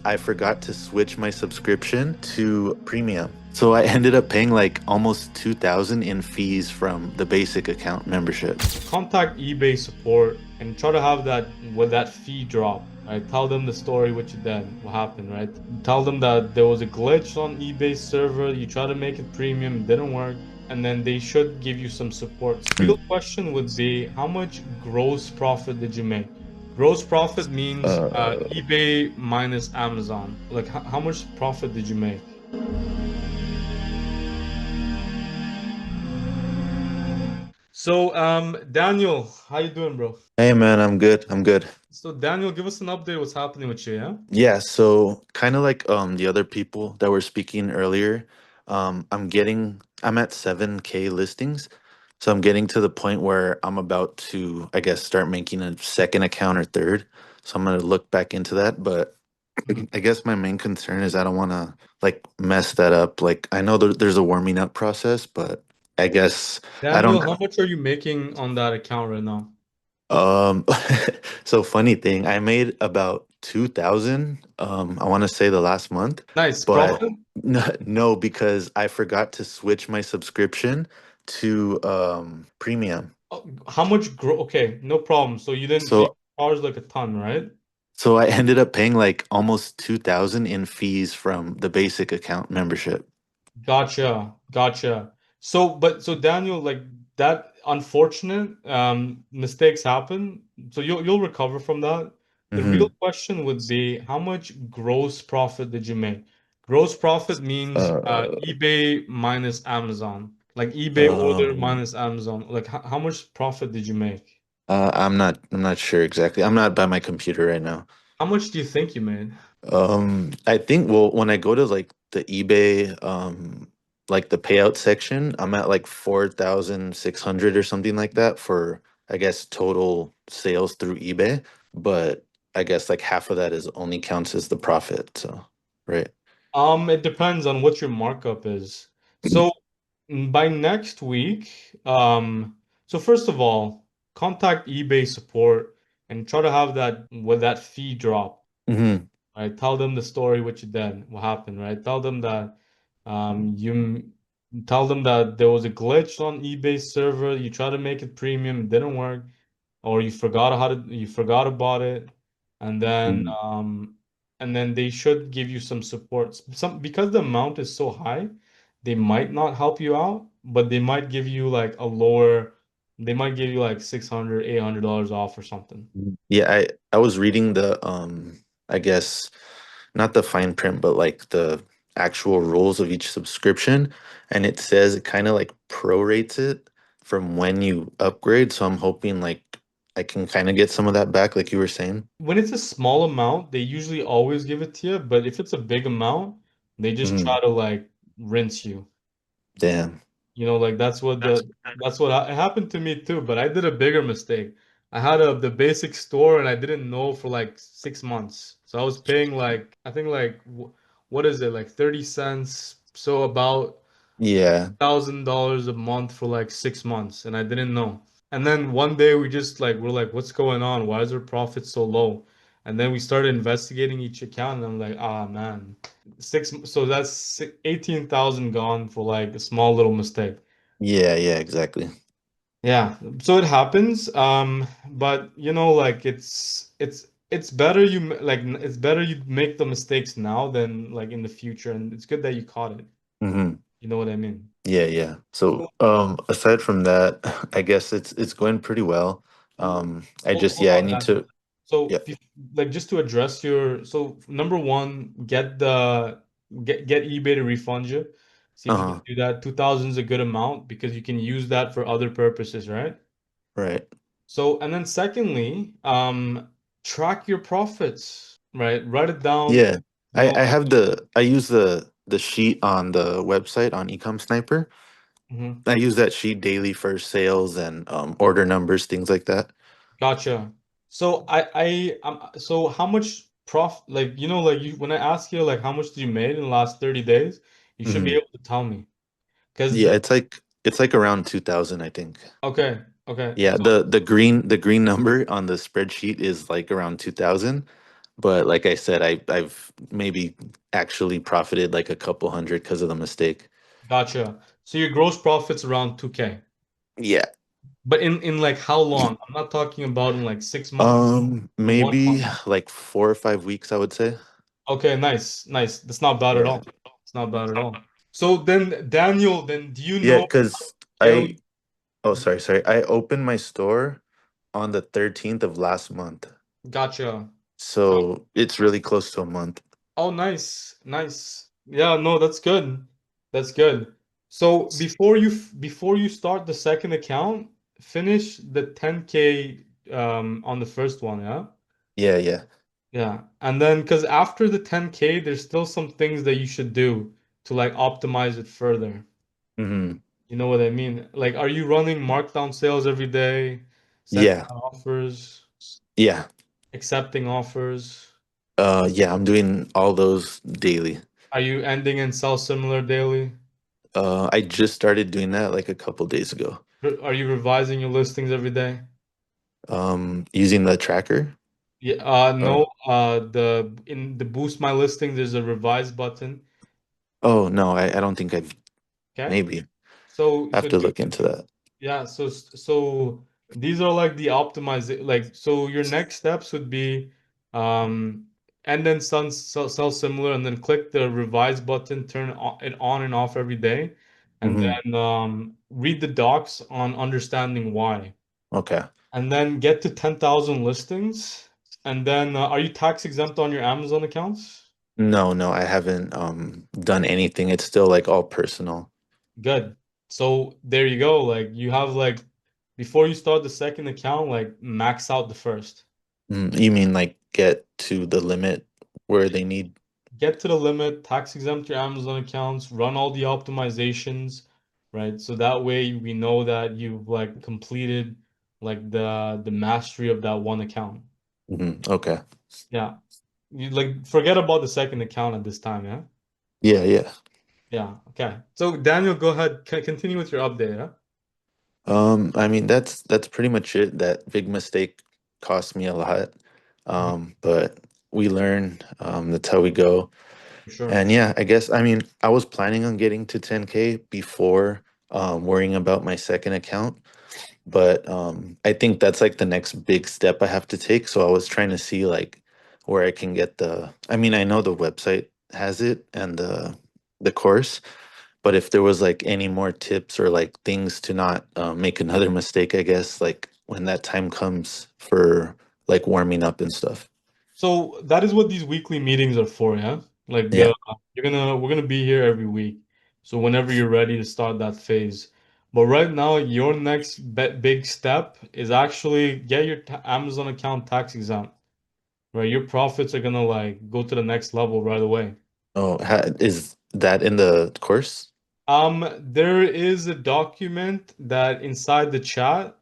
I forgot to switch my subscription to premium. So I ended up paying like almost 2000 in fees from the basic account membership. Contact eBay support and try to have that fee drop. Right? Tell them the story, what you did, what happened, right? Tell them that there was a glitch on eBay's server. You try to make it premium, it didn't work, and then they should give you some support. Mm. Real question would be, how much gross profit did you make? Gross profit means Uh, eBay minus Amazon. Like how much profit did you make? So, Daniel, how you doing, bro? hey man, I'm good. I'm good. So Daniel, give us an update. What's happening with you? Yeah. Yeah, so kind of like the other people that were speaking earlier, I'm at 7K listings. So I'm getting to the point where I'm about to, I guess, start making a second account or third. So I'm gonna look back into that, but Mhm. I guess my main concern is I don't want to like mess that up. Like I know there's a warming up process, but I guess I Daniel, don't. how much are you making on that account right now? Um, so funny thing, I made about 2000, I want to say the last month, Nice but profit. no, because I forgot to switch my subscription to premium. How much grow? Okay, no problem. So you So charge like a ton, right? so I ended up paying like almost 2000 in fees from the basic account membership. Gotcha, gotcha. So Daniel, like that unfortunate mistakes happen. So you'll recover from that. The real Mm-hmm. question would be, how much gross profit did you make? Gross profit means Uh, eBay minus Amazon. Like eBay order um, minus Amazon. Like how much profit did you make? I'm not sure exactly. I'm not by my computer right now. How much do you think you made? I think well when I go to like the eBay like the payout section, I'm at like 4,600 or something like that for I guess total sales through eBay, but I guess like half of that is only counts as the profit, so right. It depends on what your markup is. So by next week, so first of all, contact eBay support and try to have that fee drop. Hmm. Right? Tell them the story, what you did, what happened, right? You tell them that there was a glitch on eBay's server. You try to make it premium, it didn't work, or you forgot about it, and then they should give you some support. Some because the amount is so high, they might not help you out, but they might give you like a lower. They might give you like 600, $800 off or something. Yeah, I was reading the I guess not the fine print, but like the actual rules of each subscription, and it says it kind of like prorates it from when you upgrade. So I'm hoping like I can kind of get some of that back, like you were saying. When it's a small amount, they usually always give it to you, but if it's a big amount, they just Hmm. try to like rinse you. Damn. Like it happened to me too, but I did a bigger mistake. I had the basic store and I didn't know for like 6 months. So I was paying like I think like what is it, like 30 cents, so about Yeah. $1,000 a month for like 6 months, and I didn't know. And then one day we're like, what's going on? Why is our profit so low? And then we started investigating each account, and I'm like, ah man, so that's 18,000 gone for like a small little mistake. Yeah, yeah, exactly. Yeah, so it happens. But like it's better it's better you make the mistakes now than like in the future, and it's good that you caught it. Hmm. You know what I mean? Yeah, yeah. So, So, aside from that, I guess it's going pretty well. I just hold yeah, I on, need Daniel. to So, yeah. like, just to address number one, get eBay to refund you. See if you can Uh-huh. do that. 2000 is a good amount because you can use that for other purposes, right? Right. So, and then secondly, track your profits, right? Write it down. Yeah. You know, I have I use the sheet on the website on Ecom Sniper. mhm. I use that sheet daily for sales and order numbers, things like that. Gotcha. So how much like like when I ask you like how much did you made in the last 30 days, you should be Hmm. able to tell me. Because Yeah, it's like around 2000, I think. okay, okay. Yeah, So the green number on the spreadsheet is like around 2000, But like I said, I've maybe actually profited like a couple hundred because of the mistake. Gotcha. So your gross profit's around 2K. Yeah. But in like how long? I'm not talking about in like 6 months, in one Maybe month. like 4 or 5 weeks, I would say. Okay, nice, nice. That's not bad at Yeah. all. It's not bad at all. So then, Daniel, then do you Yeah, know because I scaling? oh sorry. I opened my store on the 13th of last month. Gotcha. So it's really close to a month. Oh, nice, nice. Yeah, no, that's good. That's good. So before you start the second account, finish the 10K on the first one, yeah? Yeah, yeah. Yeah. And then because after the 10K, there's still some things that you should do to like optimize it further. Hmm. You know what I mean? Like, are you running markdown sales every day, sending Yeah. out offers, Yeah. accepting offers? Yeah, I'm doing all those daily. Are you ending in sell similar daily? I just started doing that like a couple days ago. Are you revising your listings every day? Using the tracker. Yeah, Or no, the in the boost my listing, there's a revise button. oh no, I don't think I've Okay. maybe So I have so to look into that. yeah, so these are like the optimize like so your next steps would be um and then sell similar and then click the revise button, it on and off every day, and Hmm. then read the docs on understanding why. Okay. And then get to 10,000 listings. And then are you tax exempt on your Amazon accounts? No, no, I haven't done anything. It's still like all personal. Good. So there you go. Like you have like before you start the second account, like max out the first. You mean like get to the limit where they need? Get to the limit, tax exempt your Amazon accounts, run all the optimizations, right? So that way we know that you've like completed like the mastery of that one account. Okay. Yeah. You like forget about the second account at this time, yeah? Yeah, yeah. Yeah. Okay. So Daniel, go ahead. Continue with your update, yeah? I mean that's pretty much it. That big mistake cost me a lot. Mhm. But we learn. That's how we go. For sure. And yeah, I guess I mean I was planning on getting to 10K before worrying about my second account. But I think that's like the next big step I have to take. So I was trying to see like where I can get the. I mean, I know the website has it and the course, but if there was like any more tips or like things to not make another mistake, I guess like when that time comes for like warming up and stuff. So that is what these weekly meetings are for, yeah? Like Yeah. we're gonna be here every week. So whenever you're ready to start that phase. But right now, your next big step is actually get your Amazon account tax exempt, right? Your profits are gonna like go to the next level right away. Oh, is that in the course? There is a document that inside the chat,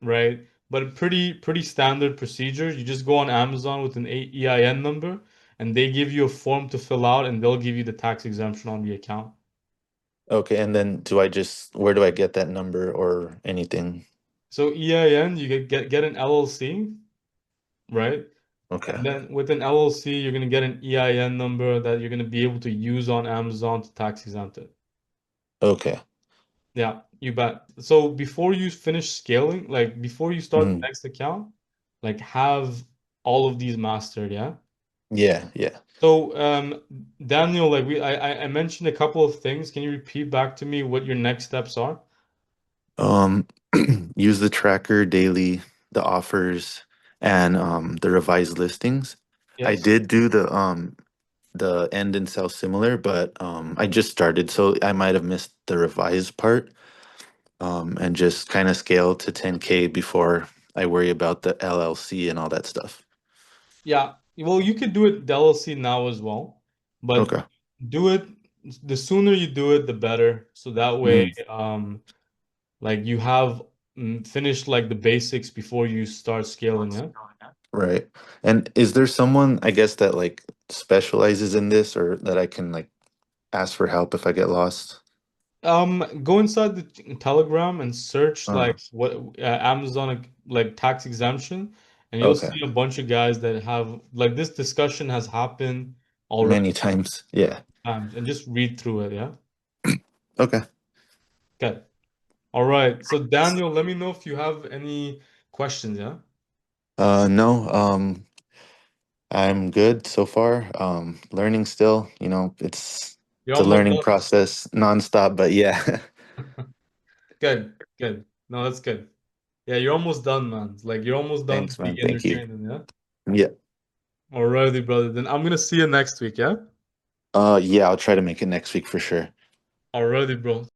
right? But pretty standard procedure. You just go on Amazon with an EIN number, and they give you a form to fill out, and they'll give you the tax exemption on the account. Okay, and then do I just where do I get that number or anything? So EIN, you get an LLC, right? Okay. And then with an LLC, you're gonna get an EIN number that you're gonna be able to use on Amazon to tax exempt it. Okay. Yeah, you bet. So before you finish scaling, like before you start the Mhm. next account, like have all of these mastered, yeah? Yeah, yeah. So Daniel, like I mentioned a couple of things. Can you repeat back to me what your next steps are? Um, use the tracker daily, the offers, and the revised listings. I Yes. did do the end and sell similar, but I just started, so I might have missed the revised part. And just kind of scale to 10K before I worry about the LLC and all that stuff. Yeah. Well, you could do it LLC now as well, but Okay. do it the sooner you do it, the better. So that way, Mhm. like you have finished like the basics before you start scaling, yeah? Right. And is there someone, I guess, that like specializes in this or that I can like ask for help if I get lost? Go inside the Telegram and search Uh, like what Amazon like tax exemption, and you'll Okay. see a bunch of guys that have like this discussion has happened already Many times. Yeah. times, and just read through it, yeah? Okay. Okay. All right. So Daniel, let me know if you have any questions, yeah? No, I'm good so far. Learning still, You're it's a almost learning done. process nonstop, but yeah. Good, good. No, that's good. Yeah, you're almost done, man. Like you're almost done Thanks, man. beginner Thank you. training, yeah? Yeah. Alrighty, brother. Then I'm gonna see you next week, yeah? Yeah, I'll try to make it next week for sure. Alrighty, bro.